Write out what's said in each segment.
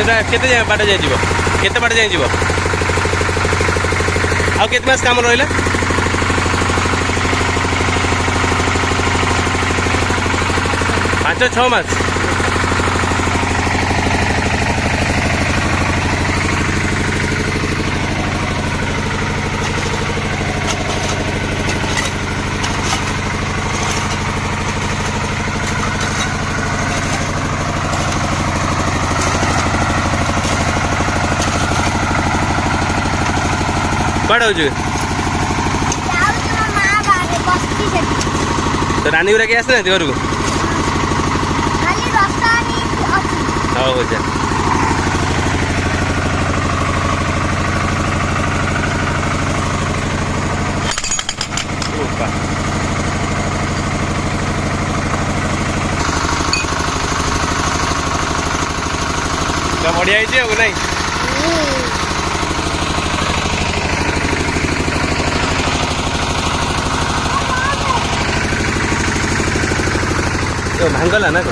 केते बाट जाए केते बाट जाए आउ केते मास काम रहिला 5-6 मास कौड़ हो तो रानी गुरा के आस ना घर को हाँ हो जा बढ़िया नहीं तो भांगला ना को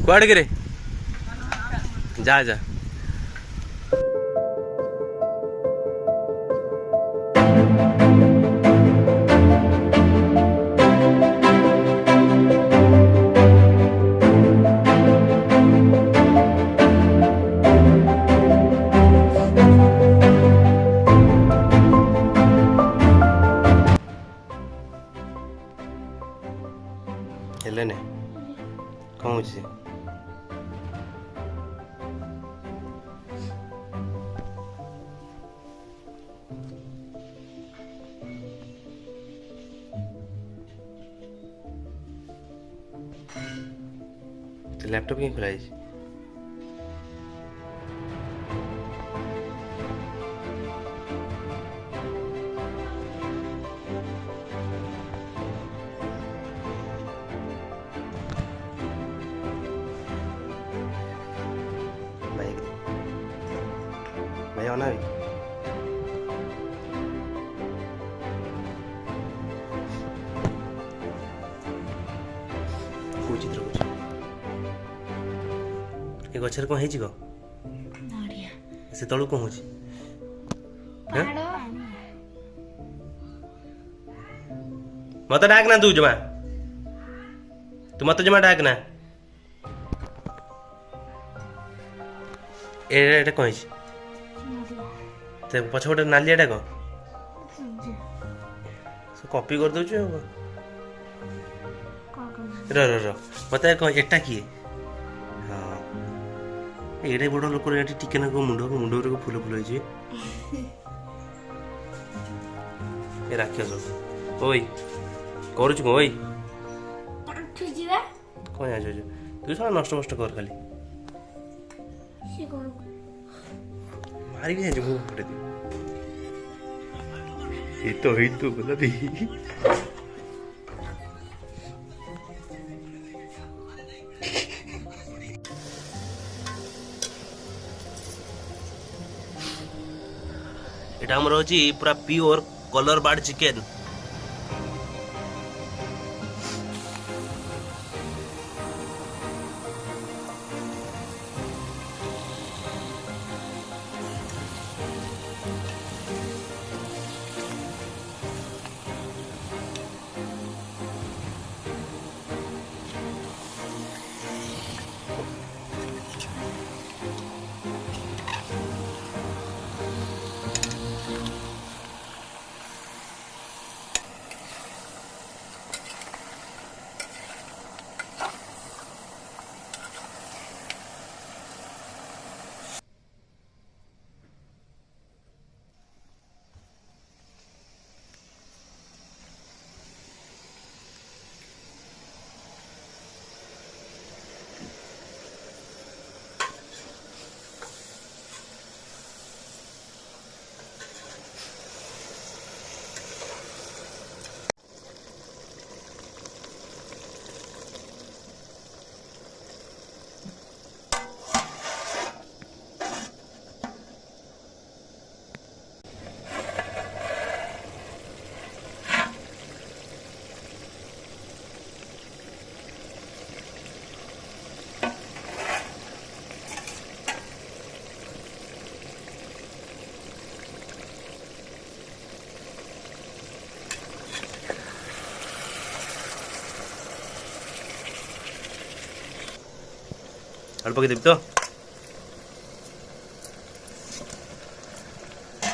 कौड़ गिरे जा जा हेले ने कौन से लैपटॉप क्यों खुलाई भाई आना भी ए गछर कौन है से तलू कौन हो मत डाक ना तू जमा तू मत जमा डाक ना एटा कौन है पछ गोटे नालियाटा कौन कॉपी कर दौच र मत एटा किए हाँ एडे बड़ लोक टिके ना मुंड मुंड को फुल फुल हो राक्षस ओई करुच कौन ओई कौन आ तू सब नष्ट नष्ट कर खाली मारी भी मुँह फटे दी ये तो बोला भी এটা আমরা হচ্ছে পুরা পিওর কলর বার্ড চিকেন आलू पकईदेवी तो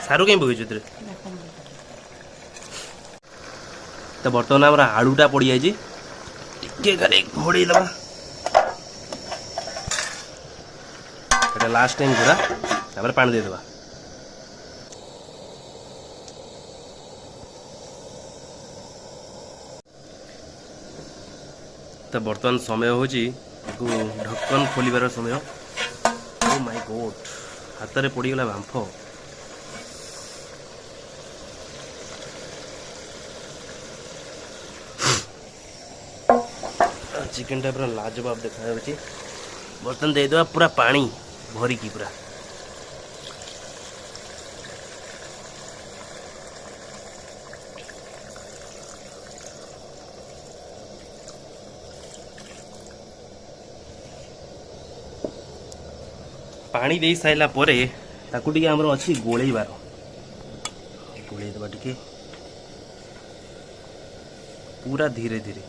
सारू कहीं पकईछु तो बर्तमान आम आलूटा पड़ जाए टे खाली घोड़े दबा लास्ट टाइम पूरा तापर पानी देदेबा तो बर्तमान समय हूँ ढक्कन खोलिबार समय। ओ माय गॉड हाथ में पड़गला बांफ चिकेन टा पूरा लाजवाब देखा बर्तन देदेबा पूरा पानी भरिकी पूरा पानी दे साइला परे ताकू टिके हमर अछि गोळेइबार गोळेइ देबा टिके पूरा धीरे धीरे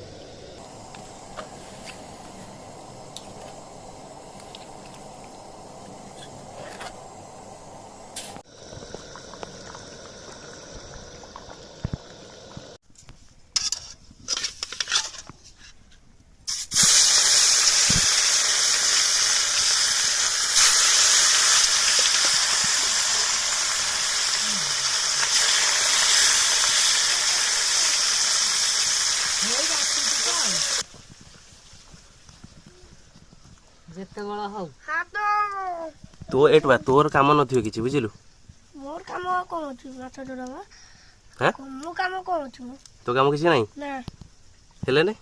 तो एटवा तोर काम नथियो किछि बुझिलु मोर काम कोन अछि माछ डरावा हैं मो काम कोन अछि तो काम किछि नाही ना हेले ने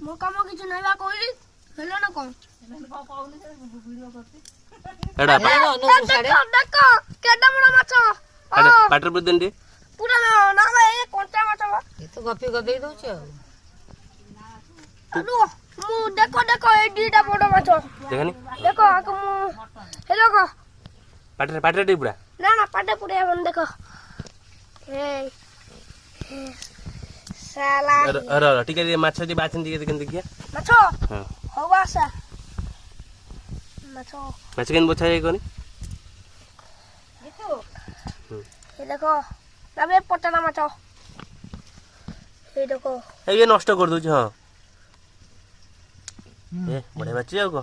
मो काम किछि नैबा कहली हेलो न कोन एडा देखो केडा बड़ा माछ एडा पाटर पर देंडे पूरा ना ए कोंटा माछ ये तो गपी गदे दउ छ अनु मु देखो देखो ए डीटा बड़ा माछ देखनी देखो आको मु हे देखो पाटर पाटर दे पूरा ना ना पाटे पूरे बन देखो ए साला अरे अरे ठीक है माछ दे बाछन दिके देखन देखिया माछ हां होवा सा माछ माछ केन बोछा जाय कोनी ये देखो तबे पटना माछ ये देखो ए ये नष्ट कर दउ छ हां ए बड़े बच्चे को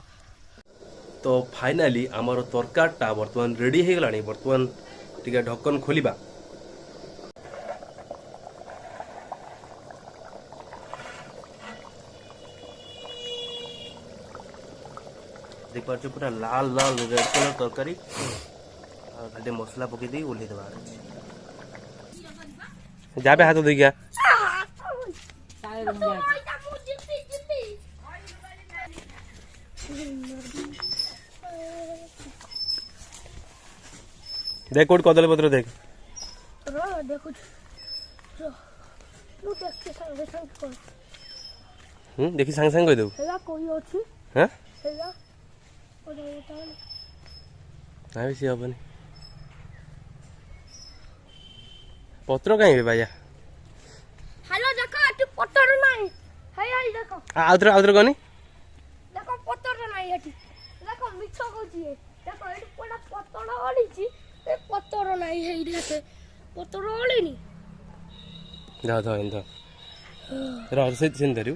तो फाइनली आमर तरकाटा बर्तमान रेडी हो गलानी बर्तमान टिके ढक्कन खोलिबा देख पाछो पूरा लाल लाल रेड कलर तरकारी और खाली मसला पके दी ओल्हे देबा जाबे हाथ दे गया देख कोट कदली पत्र देख रो देखो रो तू देख के संग संग कर देखि संग संग कह दउ हेला कोई अछि हैं हेला ओ जाऊ ना बेसी हबनी पत्र काई भाईया हेलो देखो तू पत्थर नहीं हाय हाय देखो आउत्र गनी देखो पत्थर नहीं हटी देखो मिछो होची देखो एडी पड़ा पत्थर ओलीची ए पत्थर नहीं हे इधर पत्थर ओलीनी दा दा इंदा रा से धरियो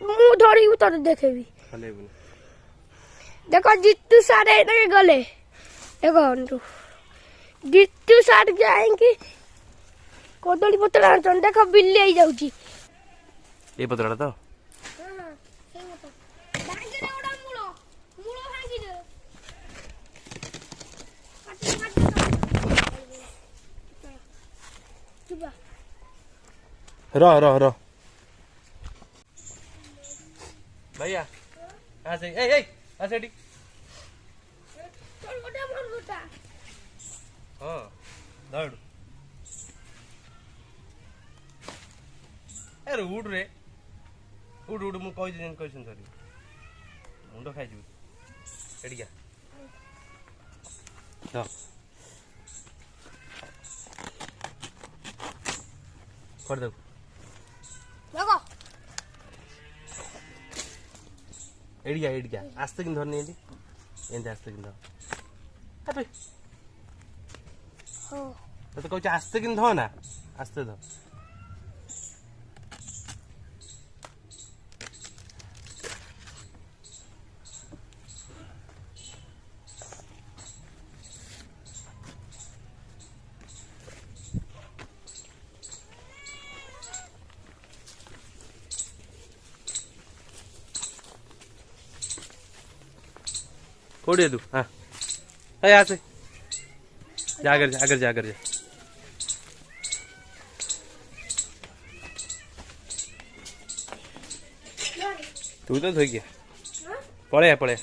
मु धरी उतर देखेबी खाले बनी देखो जित्तू सारे इधर गले देखो अंटू जित्तू सारे जाएंगे कदली पत्र आंचन देखो बिल्ली आई जाउची ए पत्रडा तो हां से मत भांगी दे ओडा मूलो मूलो भांगी दे चुपा रो भैया आ से ए आ सेडी चल गोटे मोर गोटा हां दौड़ अरे उड़ रे उड़ उड़ मु कहि दिन कहिसन सरी मुंडो खाइ जु एडी गया हां कर दो देखो ଏଡ଼ିଆ ଆସ୍ତେ କିନି ଧରନି ଏମିତି ଆସ୍ତେ କିନି ଧର ଆବେ ହଉ ତତେ କହୁଛି ଆସ୍ତେ କିନି ଧଅ ନା ଆସ୍ତେ ଧଅ कोड़ी है तू हाँ यहाँ से जा आगर जा तू तो धोई गया पड़े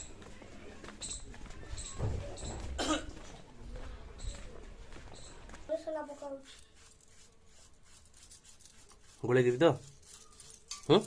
ମସଲା ପକାଉଛି ଗୋଳେଇ ଦେବି ତ ହୁଁ